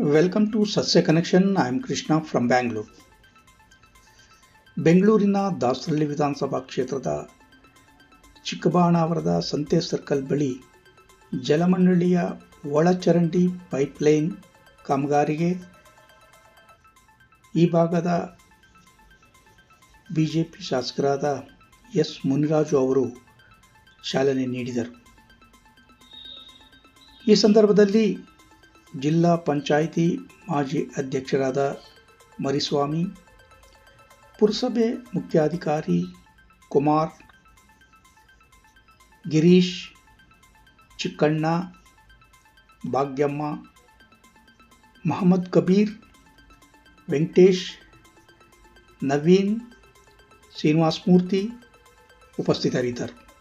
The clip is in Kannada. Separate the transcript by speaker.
Speaker 1: ವೆಲ್ಕಮ್ ಟು ಸಸ್ಯ connection. I am Krishna from Bangalore. ಬೆಂಗಳೂರಿನ ದಾಸರಳ್ಳಿ ವಿಧಾನಸಭಾ ಕ್ಷೇತ್ರದ ಚಿಕ್ಕಬಾಣಾವರದ ಸಂತೆ ಸರ್ಕಲ್ ಬಳಿ ಜಲಮಂಡಳಿಯ ಒಳಚರಂಡಿ ಪೈಪ್ಲೈನ್ ಕಾಮಗಾರಿಗೆ ಈ ಭಾಗದ ಬಿಜೆಪಿ ಶಾಸಕರಾದ ಎಸ್ ಮುನಿರಾಜು ಅವರು ಚಾಲನೆ ನೀಡಿದರು. ಈ ಸಂದರ್ಭದಲ್ಲಿ ಜಿಲ್ಲಾ ಪಂಚಾಯಿತಿ ಮಾಜಿ ಅಧ್ಯಕ್ಷರಾದ ಮರಿಸ್ವಾಮಿ, ಪುರಸಭೆ ಮುಖ್ಯಾಧಿಕಾರಿ ಕುಮಾರ್, ಗಿರೀಶ್, ಚಿಕ್ಕಣ್ಣ, ಭಾಗ್ಯಮ್ಮ, ಮೊಹಮ್ಮದ್ ಕಬೀರ್, ವೆಂಕಟೇಶ್, ನವೀನ್, ಶ್ರೀನಿವಾಸ ಮೂರ್ತಿ ಉಪಸ್ಥಿತರಿದ್ದರು.